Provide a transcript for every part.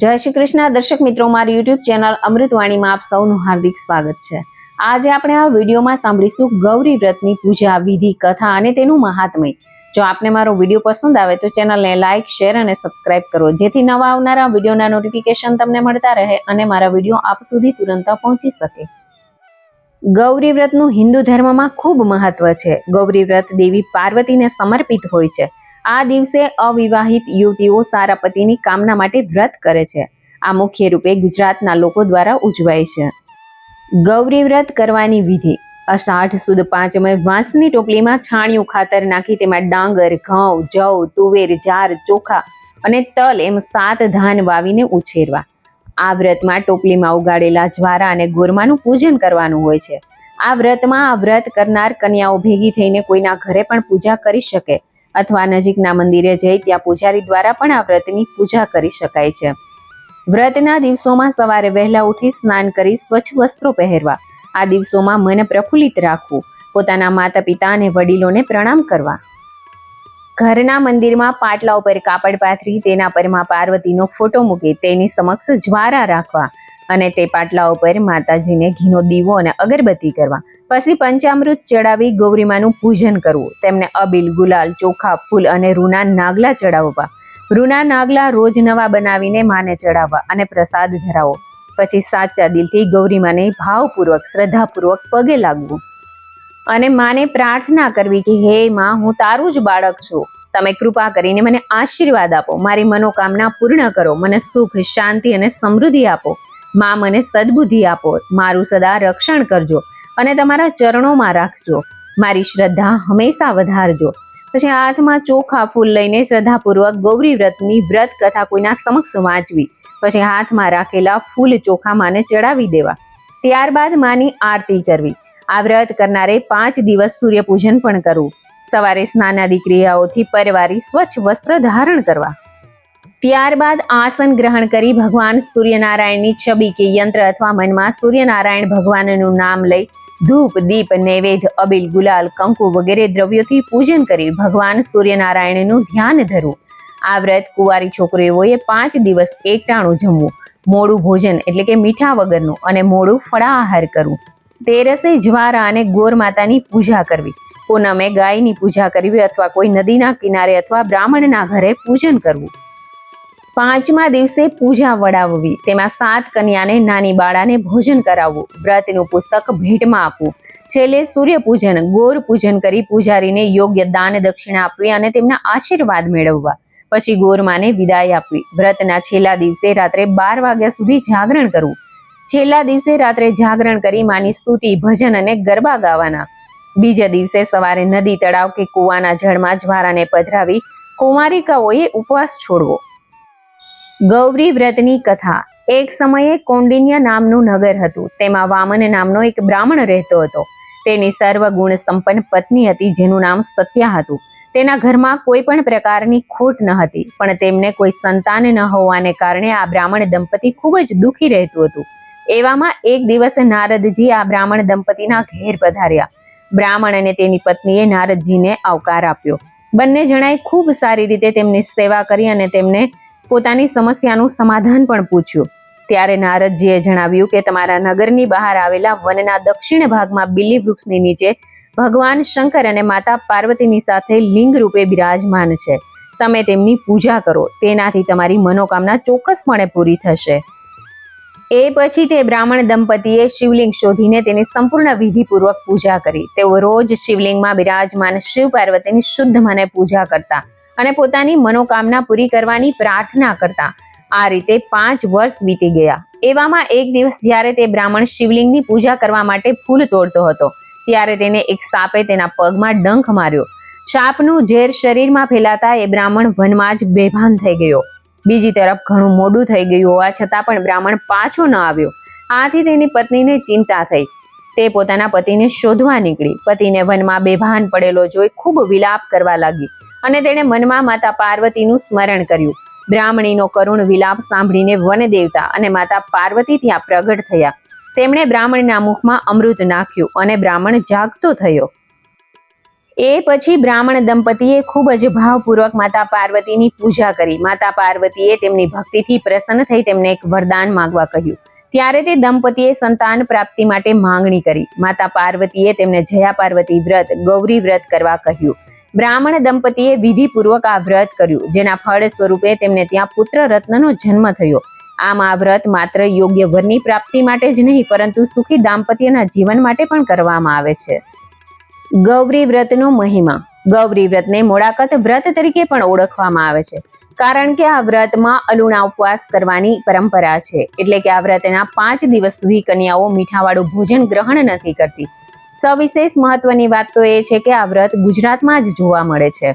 જય શ્રી કૃષ્ણ દર્શક મિત્રો, મારી યુટ્યુબ ચેનલ અમૃતવાણીમાં આપ સૌનું હાર્દિક સ્વાગત છે। આજે આપણે આ વિડીયોમાં સાંભળીશું ગૌરી વ્રતની પૂજા વિધિ, કથા અને તેનું મહાત્મ્ય। જો આપને મારો વિડીયો પસંદ આવે તો ચેનલને લાઇક, શેર અને સબસ્ક્રાઇબ કરો, જેથી નવા આવનારા વિડીયોના નોટિફિકેશન તમને મળતા રહે અને મારા વિડીયો આપ સુધી તુરંત પહોંચી શકે। ગૌરી વ્રતનું હિન્દુ ધર્મમાં ખૂબ મહત્વ છે। ગૌરી વ્રત દેવી પાર્વતીને સમર્પિત હોય છે। આ દિવસે અવિવાહિત યુવતીઓ સારા પતિની કામના માટે વ્રત કરે છે। આ મુખ્ય રૂપે ગુજરાતના લોકો દ્વારા ઉજવાય છે। ગૌરી વ્રત કરવાની વિધિ: અષાઢ સુદ પાંચમે વાંસની ટોપલીમાં છાણિયું ખાતર નાખી તેમાં ડાંગર, ઘઉં, જવ, તુવેર, જાર, ચોખા અને તલ એમ 7 ધાન વાવીને ઉછેરવા। આ વ્રતમાં ટોપલીમાં ઉગાડેલા જ્વારા અને ગોરમાનું પૂજન કરવાનું હોય છે। આ વ્રતમાં વ્રત કરનાર કન્યાઓ ભેગી થઈને કોઈના ઘરે પણ પૂજા કરી શકે અથવા નજીકના મંદિરે જઈ ત્યાં પૂજારી દ્વારા પણ આ વ્રતની પૂજા કરી શકાય છે। વ્રતના દિવસોમાં સવારે વહેલા ઉઠી સ્નાન કરી સ્વચ્છ વસ્ત્રો પહેરવા। આ દિવસોમાં મન પ્રફુલ્લિત રાખવું, પોતાના માતા પિતા અને વડીલોને પ્રણામ કરવા। ઘરના મંદિરમાં પાટલા ઉપર કાપડ પાથરી તેના પર માં પાર્વતીનો ફોટો મૂકી તેની સમક્ષ જ્વારા રાખવા અને તે પાટલા ઉપર માતાજીને ઘીનો દીવો અને અગરબત્તી કરવા। પછી પંચામૃત ચડાવી ગૌરીમાનું પૂજન કરવું। તેમને અબીલ, ગુલાલ, ચોખા, ફૂલ અને રૂના નાગલા ચડાવવા। રૂના નાગલા રોજ નવા બનાવીને માને ચડાવવા અને પ્રસાદ ધરાવો। પછી સાચા દિલથી ગૌરીમાને ભાવપૂર્વક, શ્રદ્ધાપૂર્વક પગે લાગવું અને માને પ્રાર્થના કરવી કે હે માં, હું તારું જ બાળક છું, તમે કૃપા કરીને મને આશીર્વાદ આપો, મારી મનોકામના પૂર્ણ કરો, મને સુખ, શાંતિ અને સમૃદ્ધિ આપો। માં, મને સદબુદ્ધિ આપો, મારું સદા રક્ષણ કરજો અને તમારા ચરણોમાં રાખજો, મારી શ્રદ્ધા હંમેશા વધારજો। પછી હાથમાં ચોખા ફૂલ લઈને શ્રદ્ધાપૂર્વક ગૌરી વ્રતની વ્રત કથા કોઈના સમક્ષ વાંચવી। પછી હાથમાં રાખેલા ફૂલ ચોખા માને ચડાવી દેવા। ત્યારબાદ માની આરતી કરવી। આ વ્રત કરનારે 5 દિવસ સૂર્ય પૂજન પણ કરવું। સવારે સ્નાનાદિ ક્રિયાઓથી પરવારી સ્વચ્છ વસ્ત્ર ધારણ કરવા। ત્યારબાદ આસન ગ્રહણ કરી ભગવાન સૂર્યનારાયણની છબી કે યંત્ર અથવા મનમાં સૂર્યનારાયણ ભગવાનનું નામ લઈ ધૂપ, દીપ, નૈવેદ્ય, અબીલ, ગુલાલ, કંકુ વગેરે દ્રવ્યોથી પૂજન કરી ભગવાન સૂર્યનારાયણનું ધ્યાન ધરવું। આ વ્રત કુંવારી છોકરીઓએ 5 દિવસ એકટાણું જમવું, મોડું ભોજન એટલે કે મીઠા વગરનું અને મોડું ફળાહાર કરવું। તેરસે જ્વારા અને ગોર માતાની પૂજા કરવી। પૂનમે ગાયની પૂજા કરવી અથવા કોઈ નદીના કિનારે અથવા બ્રાહ્મણના ઘરે પૂજન કરવું। 5મા દિવસે પૂજા વડાવવી, તેમાં 7 કન્યાને નાની બાળાને ભોજન કરાવવું, વ્રતનું પુસ્તક ભેટમાં આપવું। છેલ્લે સૂર્ય પૂજન, ગોર પૂજન કરી પૂજારીને યોગ્ય દાન દક્ષિણા આપવી અને તેમના આશીર્વાદ મેળવવા। પછી ગોરમાને વિદાય આપવી। વ્રતના છેલ્લા દિવસે રાત્રે 12 વાગ્યા સુધી જાગરણ કરવું। છેલ્લા દિવસે રાત્રે જાગરણ કરી માની સ્તુતિ, ભજન અને ગરબા ગાવાના। બીજા દિવસે સવારે નદી, તળાવ કે કૂવાના જળમાં જ્વારાને પધરાવી કુમારિકાઓએ ઉપવાસ છોડવો। ગૌરી વ્રતની કથા: એક સમયે કૌંડિન્ય નામનું નગર હતું। તેમાં વામન નામનો એક બ્રાહ્મણ રહેતો હતો। તેની સર્વગુણ સંપન્ન પત્ની હતી જેનું નામ સત્યા હતું। તેના ઘરમાં કોઈ પણ પ્રકારની ખોટ ન હતી, પણ તેમને કોઈ સંતાન ન હોવાને કારણે આ બ્રાહ્મણ દંપતી ખૂબ જ દુઃખી રહેતું હતું। એવામાં એક દિવસ નારદજી આ બ્રાહ્મણ દંપતીના ઘેર પધાર્યા। બ્રાહ્મણ અને તેની પત્નીએ નારદજીને આવકાર આપ્યો। બંને જણાએ ખૂબ સારી રીતે તેમની સેવા કરી અને તેમને પોતાની સમસ્યાનું સમાધાન પણ પૂછ્યું। ત્યારે નારદજીએ જણાવ્યું કે તમારા નગરની બહાર આવેલા વનના દક્ષિણ ભાગમાં બિલ્લી વૃક્ષની નીચે ભગવાન શંકર અને માતા પાર્વતીની સાથે લિંગ રૂપે બિરાજમાન છે। તમે તેમની પૂજા કરો, તેનાથી તમારી મનોકામના ચોક્કસપણે પૂરી થશે। એ પછી તે બ્રાહ્મણ દંપતીએ શિવલિંગ શોધીને તેની સંપૂર્ણ વિધિપૂર્વક પૂજા કરી। તેઓ રોજ શિવલિંગમાં બિરાજમાન શિવ પાર્વતીની શુદ્ધ મને પૂજા કરતા અને પોતાની મનોકામના પૂરી કરવાની પ્રાર્થના કરતા। આ રીતે 5 વર્ષ વીતી ગયા। એવામાં એક દિવસ જ્યારે તે બ્રાહ્મણ શિવલિંગની પૂજા કરવા માટે ફૂલ તોડતો હતો ત્યારે તેને એક સાપે તેના પગમાં ડંખ માર્યો। સાપનું ઝેર શરીરમાં ફેલાતા એ બ્રાહ્મણ વનમાં જ બેભાન થઈ ગયો। બીજી તરફ ઘણું મોડું થઈ ગયું હોવા છતાં પણ બ્રાહ્મણ પાછો ન આવ્યો। આથી તેની પત્નીને ચિંતા થઈ। તે પોતાના પતિને શોધવા નીકળી। પતિને વનમાં બેભાન પડેલો જોઈ ખૂબ વિલાપ કરવા લાગી અને તેણે મનમાં માતા પાર્વતીનું સ્મરણ કર્યું। બ્રાહ્મણીનો કરુણ વિલાપ સાંભળીને વન દેવતા અને માતા પાર્વતી ત્યાં પ્રગટ થયા। તેમણે બ્રાહ્મણના મુખમાં અમૃત નાખ્યું અને બ્રાહ્મણ જાગતો થયો। એ પછી બ્રાહ્મણ દંપતીએ ખૂબ જ ભાવપૂર્વક માતા પાર્વતીની પૂજા કરી. માતા પાર્વતીએ તેમની ભક્તિથી પ્રસન્ન થઈ તેમને એક વરદાન માંગવા કહ્યું. ત્યારે તે દંપતીએ સંતાન પ્રાપ્તિ માટે માંગણી કરી. માતા પાર્વતીએ તેમને જયા પાર્વતી વ્રત, ગૌરી વ્રત કરવા કહ્યું. બ્રાહ્મણ દંપતીએ વિધિપૂર્વક આ વ્રત કર્યું, જેના ફળ સ્વરૂપે તેમને ત્યાં પુત્ર રત્નનો જન્મ થયો. આમ આ વ્રત માત્ર યોગ્ય વરની પ્રાપ્તિ માટે જ નહીં, પરંતુ સુખી દાંપત્યના જીવન માટે પણ કરવામાં આવે છે. ગૌરી વ્રતનો મહિમા. ગૌરી વ્રતને મોડાકત વ્રત તરીકે પણ ઓળખવામાં આવે છે, કારણ કે આ વ્રતમાં અલુણા ઉપવાસ કરવાની પરંપરા છે. એટલે કે આ વ્રતના 5 દિવસ સુધી કન્યાઓ મીઠાવાળું ભોજન ગ્રહણ નથી કરતી. સવિશેષ મહત્વની વાત તો એ છે કે આ વ્રત ગુજરાતમાં જ જોવા મળે છે.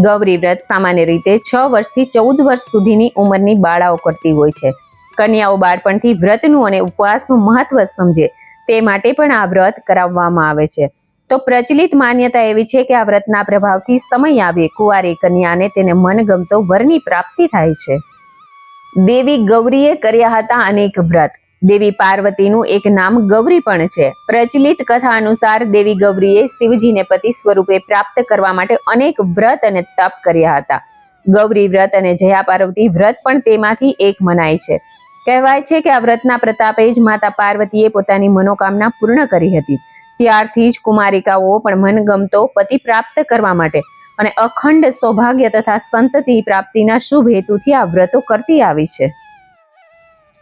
ગૌરી વ્રત સામાન્ય રીતે 6 વર્ષથી 14 વર્ષ સુધીની ઉંમરની બાળાઓ કરતી હોય છે. કન્યાઓ બાળપણથી વ્રતનું અને ઉપવાસનું મહત્વ સમજે તે માટે પણ આ વ્રત કરાવવામાં આવે છે. તો પ્રચલિત માન્યતા એવી છે કે આ વ્રતના પ્રભાવથી સમય આવે કુંવારી કન્યાને તેને મનગમતો વરની પ્રાપ્તિ થાય છે. દેવી ગૌરીએ કર્યા હતા અનેક વ્રત. દેવી પાર્વતીનું એક નામ ગૌરી પણ છે. પ્રચલિત કથા અનુસાર દેવી ગૌરીએ શિવજીને પતિ સ્વરૂપે પ્રાપ્ત કરવા માટે અનેક વ્રત અને તપ કર્યા હતા. ગૌરી વ્રત અને જયા પાર્વતી વ્રત પણ તેમાંથી એક મનાય છે. કહેવાય છે કે આ વ્રતના પ્રતાપે જ માતા પાર્વતીએ પોતાની મનોકામના પૂર્ણ કરી હતી. ત્યારથી જ કુમારિકાઓ પણ મનગમતો પતિ પ્રાપ્ત કરવા માટે અને અખંડ સૌભાગ્ય તથા સંતતિ પ્રાપ્તિના શુભ હેતુથી આ વ્રતો કરતી આવી છે.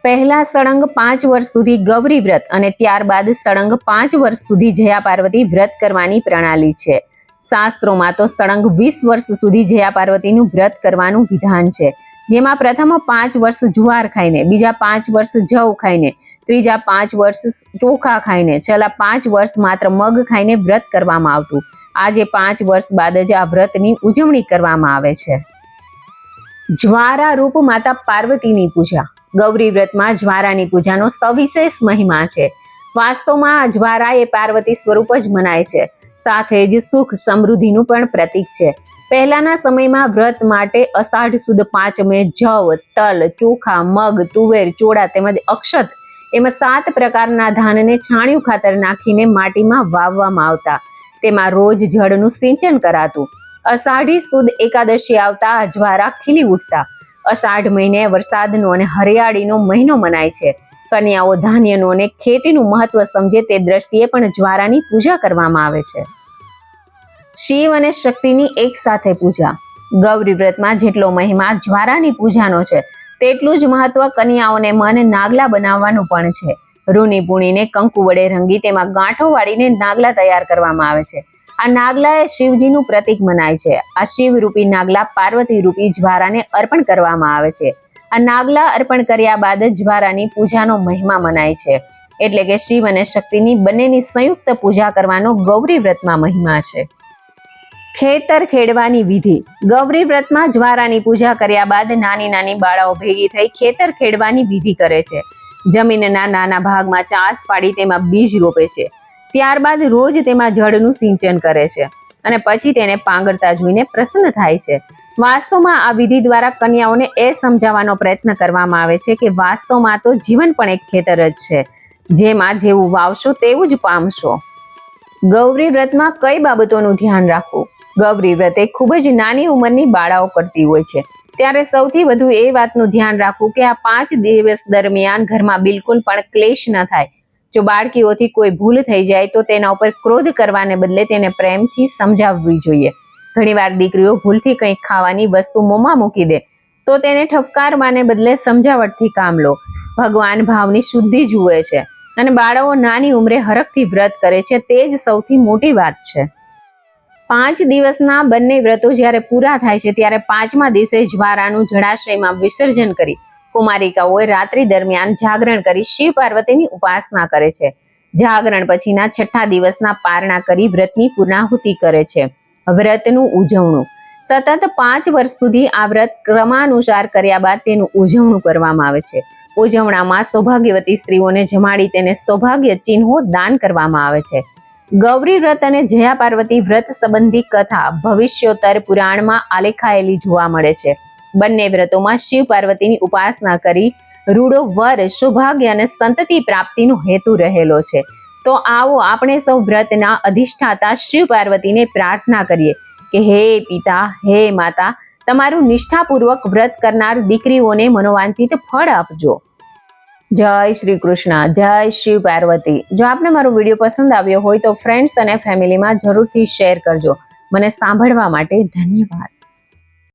પહેલા સળંગ 5 વર્ષ સુધી ગૌરી વ્રત અને ત્યારબાદ સળંગ 5 વર્ષ સુધી જયા પાર્વતી વ્રત કરવાની પ્રણાલી છે. શાસ્ત્રોમાં તો સળંગ 20 વર્ષ સુધી જયા પાર્વતીનું વ્રત કરવાનું વિધાન છે, જેમાં પ્રથમ 5 વર્ષ જુવાર ખાઈને, બીજા 5 વર્ષ જવ ખાઈને, ત્રીજા 5 વર્ષ ચોખા ખાઈને, છેલ્લા 5 વર્ષ માત્ર મગ ખાઈને વ્રત કરવામાં આવતું. આજે 5 વર્ષ બાદ જ આ વ્રતની ઉજવણી કરવામાં આવે છે. જ્વારા રૂપ માતા પાર્વતીની પૂજા. ગૌરી વ્રતમાં જ્વારાની પૂજાનો સવિશેષ મહિમા છે. વાસ્તવમાં આ જ્વારા એ પાર્વતી સ્વરૂપ જ મનાય છે, સાથે જ સુખ સમૃદ્ધિનું પણ પ્રતીક છે. પહેલાના સમયમાં વ્રત માટે અષાઢ સુદ પાંચમે જવ, તલ, ચોખા, મગ, તુવેર, ચોળા તેમજ અક્ષત એમ 7 પ્રકારના ધાનને છાણિયું ખાતર નાખીને માટીમાં વાવવામાં આવતા. તેમાં રોજ જળનું સિંચન કરાતું. અષાઢી સુદ એકાદશી આવતા આ જ્વારા ખીલી ઉઠતા. અષાઢ મહિને વરસાદનો અને હરિયાળીનો મહિનો મનાય છે. કન્યાઓ ધાન્યનું અને ખેતીનું મહત્વ સમજે તે દ્રષ્ટિએ પણ જ્વારાની પૂજા કરવામાં આવે છે. શિવ અને શક્તિની એક સાથે પૂજા. ગૌરી વ્રતમાં જેટલો મહિમા જ્વારાની પૂજાનો છે, તેટલું જ મહત્વ કન્યાઓને મન નાગલા બનાવવાનું પણ છે. રૂની પૂણીને કંકુ વડે રંગી તેમાં ગાંઠો વાળીને નાગલા તૈયાર કરવામાં આવે છે. આ નાગલા એ શિવજીનું પ્રતીક મનાય છે. આ શિવ રૂપી નાગલા પાર્વતી રૂપી જ્વારાને અર્પણ કરવામાં આવે છે. આ નાગલા અર્પણ કર્યા બાદ જ્વારાની પૂજાનો મહિમા મનાય છે. એટલે કે શિવ અને શક્તિની બંનેની સંયુક્ત પૂજા કરવાનો ગૌરી વ્રતમાં મહિમા છે. ખેતર ખેડવાની વિધિ. ગૌરી વ્રતમાં જ્વારાની પૂજા કર્યા બાદ નાની નાની બાળાઓ ભેગી થઈ ખેતર ખેડવાની વિધિ કરે છે. જમીનના નાના ભાગમાં ચાસ પાડી તેમાં બીજ રોપે છે. ત્યારબાદ રોજ તેમાં જળનું સિંચન કરે છે અને પછી તેને પાંગરતા જોઈને પ્રસન્ન થાય છે. વાસ્તવમાં આ વિધિ દ્વારા કન્યાઓને એ સમજાવવાનો પ્રયત્ન કરવામાં આવે છે કે વાસ્તવમાં તો જીવન પણ એક ખેતર જ છે, જેમાં જેવું વાવશો તેવું જ પામશો. ગૌરી વ્રતમાં કઈ બાબતોનું ધ્યાન રાખવું. ગૌરી વ્રત એ ખૂબ જ નાની ઉંમરની બાળાઓ કરતી હોય છે, ત્યારે સૌથી વધુ એ વાતનું ધ્યાન રાખવું કે આ 5 દિવસ દરમિયાન ઘરમાં બિલકુલ પણ ક્લેશ ન થાય. જો બાળકીઓથી કોઈ ભૂલ થઈ જાય તો તેના ઉપર ક્રોધ કરવાને બદલે તેને પ્રેમથી સમજાવવી જોઈએ. ઘણીવાર દીકરીઓ ભૂલથી કંઈક ખાવાની વસ્તુ મોંમાં મૂકી દે તો તેને ઠપકારવાને બદલે સમજાવટથી કામ લો. ભગવાન ભાવની શુદ્ધિ જુએ છે અને બાળાઓ નાની ઉંમરે હરખથી વ્રત કરે છે, તે જ સૌથી મોટી વાત છે. 5 દિવસના બંને વ્રતો જ્યારે પૂરા થાય છે ત્યારે 5મા દિવસે જ્વારાનું જળાશયમાં વિસર્જન કરી કુમારિકાઓએ રાત્રિ દરમિયાન જાગરણ કરી શિવ પાર્વતીની ઉપાસના કરે છે. જાગરણ પછીના 6થા દિવસના પારણા કરી વ્રતની પૂર્ણાહુતિ કરે છે. વ્રતનું ઉજવણું. સતત 5 વર્ષ સુધી આ વ્રત ક્રમાનુસાર કર્યા બાદ તેનું ઉજવણું કરવામાં આવે છે. ઉજવણામાં સૌભાગ્યવતી સ્ત્રીઓને જમાડી તેને સૌભાગ્ય ચિહ્નો દાન કરવામાં આવે છે. ગૌરી વ્રત અને જયા પાર્વતી વ્રત સંબંધી કથા ભવિષ્યોત્તર પુરાણમાં આલેખાયેલી જોવા મળે છે. બંને વ્રતોમાં શિવ પાર્વતીની ઉપાસના કરી રૂડો વર, સૌભાગ્ય અને સંતતિ પ્રાપ્તિનો હેતુ રહેલો છે. તો આવો આપણે સૌ વ્રતના અધિષ્ઠાતા શિવ પાર્વતીને પ્રાર્થના કરીએ કે હે પિતા, હે માતા, તમારું નિષ્ઠાપૂર્વક વ્રત કરનાર દીકરીઓને મનોવાંછિત ફળ આપજો. જય શ્રી કૃષ્ણ. જય શિવ પાર્વતી. જો આપને મારો વિડીયો પસંદ આવ્યો હોય તો ફ્રેન્ડ્સ અને ફેમિલીમાં જરૂરથી શેર કરજો. મને સાંભળવા માટે ધન્યવાદ.